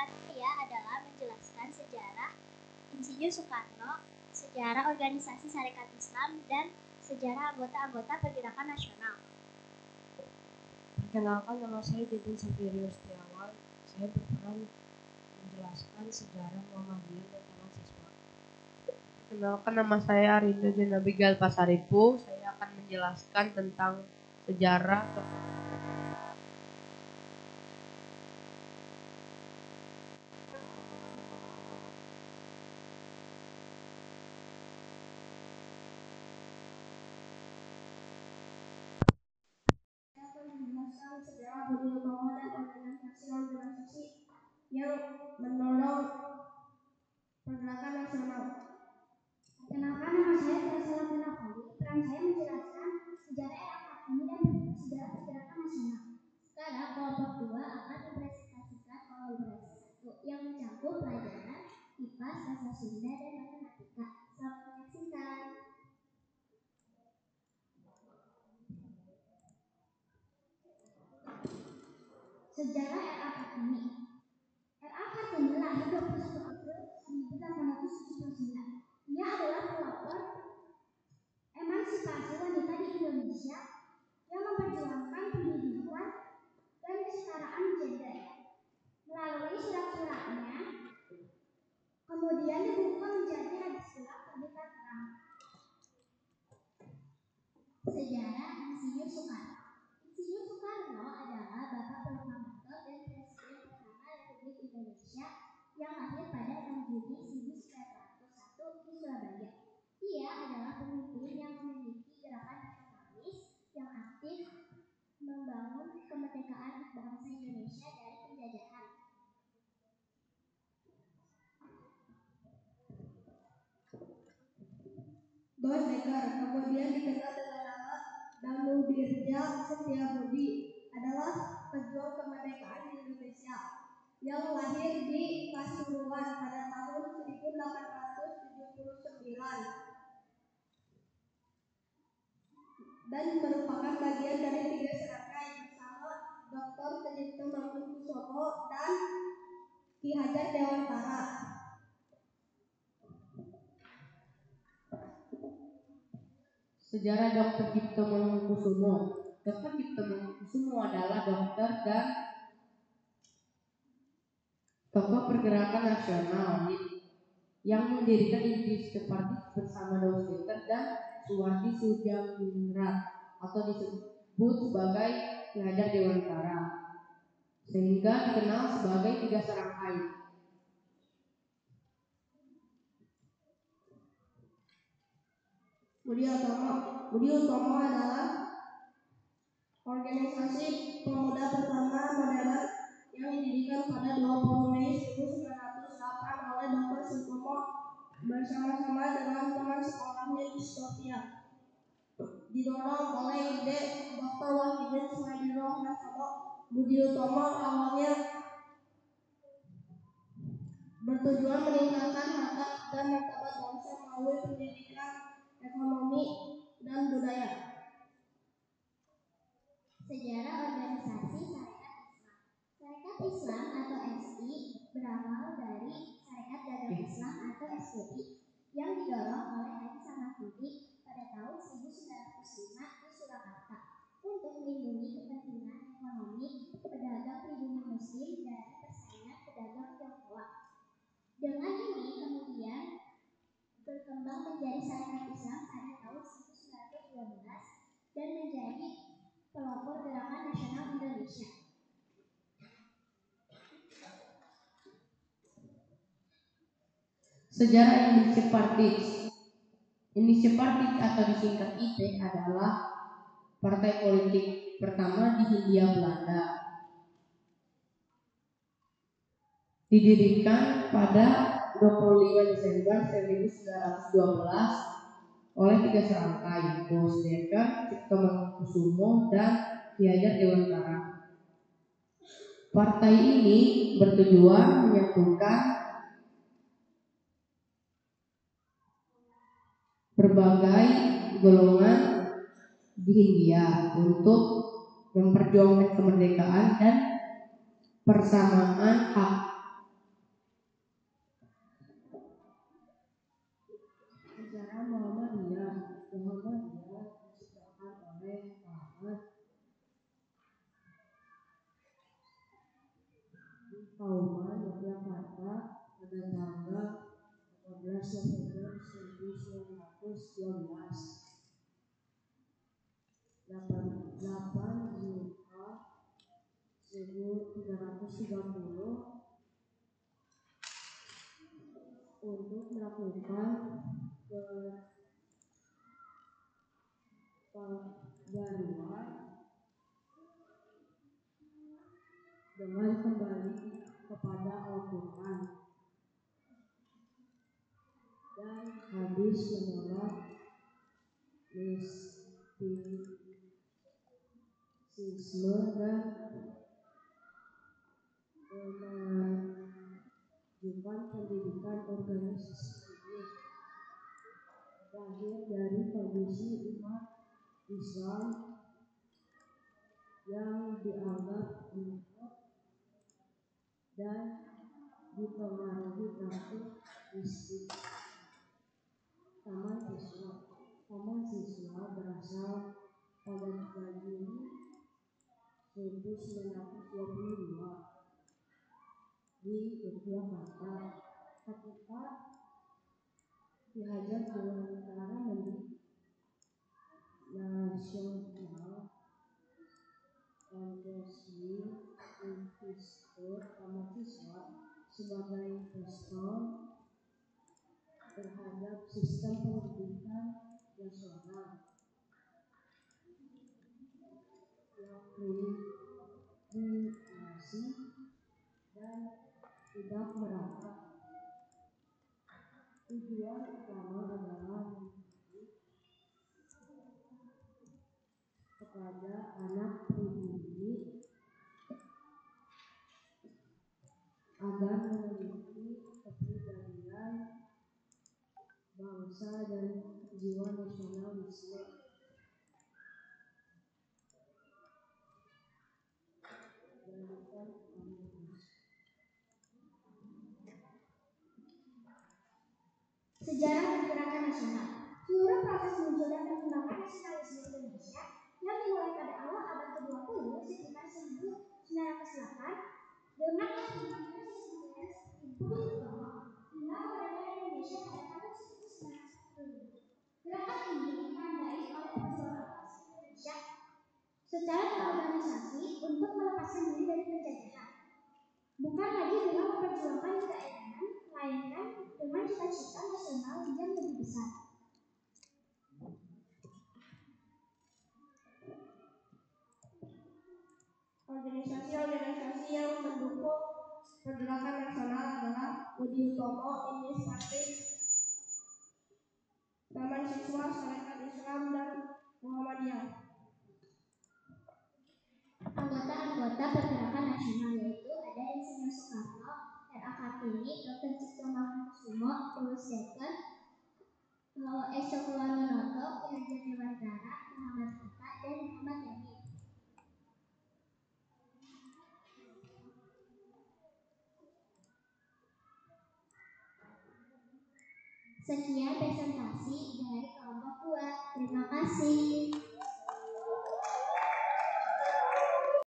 peran saya adalah menjelaskan sejarah Insinyur Soekarno, sejarah organisasi Sarekat Islam, dan sejarah anggota-anggota pergerakan nasional. Perkenalkan, nama saya Didin Safirio Setiawan. Saya berperan menjelaskan sejarah Muhammadiyah dan mahasiswa. Perkenalkan, nama saya Arinda Abigail Pasaribu. Saya akan menjelaskan tentang sejarah sejarah Budi Utomo dan organisasi yang mendorong pergerakan nasional. Perkenalkan, nama saya Teresa Napoli. Peran saya menjelaskan sejarah era Kartini dan sejarah pergerakan nasional. Sekarang kelompok 2 akan mempresentasikan kolaborasi 1 yang mencakup pelajaran IPA, bahasa Sunda, dan matematika. Selamat menyaksikan. Sejarah R.A. Kartini. R.A. Kartini lahir 21 April 1879. Ia adalah pelopor emansipasi wanita di Indonesia yang memperjuangkan pendidikan dan kesetaraan gender. Melalui surat-suratnya, kemudian dibuka menjadi hadis gelap terbitkan terang. Sejarah Insinyur Soekarno. Insinyur Soekarno adalah bapak proklamator dan presiden pertama Republik Indonesia yang lahir pada 6 Juni 1901 di Surabaya. Ia adalah pemimpin yang memiliki gerakan nasionalis yang aktif membangun kemerdekaan bangsa Indonesia dari penjajahan. Dos Dekker, kemudian dikenal dengan nama Danudirja Setiabudi, adalah pejuang kemerdekaan di Indonesia yang lahir di Pasuruan pada tahun 1879 dan merupakan bagian dari 3 serangkai bersama Dr. Tedipto Mangunkusumo dan Ki Hajar Dewantara. sejarah Dr. Cipto Mangunkusumo. Dr. Cipto Mangunkusumo adalah dokter dan tokoh pergerakan nasional yang mendirikan Inggris Party bersama Dos Dekker dan Suwardi Sudjamingrat atau disebut sebagai Ki Hajar Dewantara, sehingga dikenal sebagai 3 serangkai. Budi Utomo adalah organisasi pemuda pertama modern yang didirikan pada 20 Mei 1908 oleh Dr. Sutomo bersama-sama dengan teman sekolahnya di Sofia. Didorong oleh ide Dr. Wahidin Suhadirohmansono, Budi Utomo awalnya bertujuan meningkatkan harkat dan martabat bangsa melalui pendidikan, ekonomi, dan budaya. Sejarah organisasi Sarekat Islam. Sarekat Islam atau SI berawal dari Sarekat Dagang Islam atau SDI yang didorong oleh Haji Samahdudi pada tahun 1905 di Surakarta untuk melindungi kepentingan ekonomi pedagang pribumi Muslim dari persaingan pedagang Tionghoa. Dengan ini kemudian berkembang menjadi Sarekat Islam pada tahun 1912 dan menjadi pelopor gerakan nasional Indonesia. Sejarah Indonesia Party. Indonesia Party atau disingkat IP adalah partai politik pertama di Hindia Belanda. Didirikan pada 25 Desember 1912 oleh 3 serangkai, Dos Dekker, Cipto Mangunkusumo, dan Ki Hajar Dewantara. Partai ini bertujuan menyatukan berbagai golongan di Hindia untuk memperjuangkan kemerdekaan dan persamaan hak Kauman Yogyakarta pada tanggal 15 November 1912. 8 Zulhijjah 1330 untuk melakukan pembaruan dengan kembali kepada Al-Quran dan habis menolak mistisisme dan memajukan pendidikan organisasi ini. Lahir dari kondisi umat Islam yang dianggap buruk dan dipengaruhi praktik mistik. Taman siswa berasal pada 3 Juni 1922 di Yogyakarta ketika Ki Hajar Dewantara Menteri Nasional Pancasila Institut Taman Siswa sebagai respon terhadap sistem pendidikan nasional yang diskriminasi dan tidak merata. Tujuan utama adalah mendidik kepada anak pribumi agar memiliki kepribadian bangsa dan jiwa nasionalisme. Sejarah pergerakan nasional. Seluruh proses muncul dan perkembangan nasionalisme Indonesia yang dimulai pada awal abad ke-20 sekitar 1908 dengan terbentuknya sistem Bung Tomo hingga kemerdekaan Indonesia pada tahun 1945. Gerakan ini ditandai oleh proklamasi Indonesia secara terorganisasi untuk melepaskan diri dari penjajahan. Bukan lagi dengan memperjuangkan keadilan, melainkan dengan cita-cita nasional yang lebih besar. Organisasi-organisasi yang mendukung pergerakan nasional adalah Budi Utomo, Inggris Partai, Taman Siswa, Sarekat Islam, dan Muhammadiyah. Anggota-anggota pergerakan nasional yaitu ada Insinyur Soekarno, R.A. Kartini, Dr. Cipto Mangunkusumo, Tulus Dekker, Eko Kuloninoto, Ki Hajar Dewantara, Muhammad Hatta, dan Muhammad Yamin. Sekian presentasi dari kelompok 2. Terima kasih.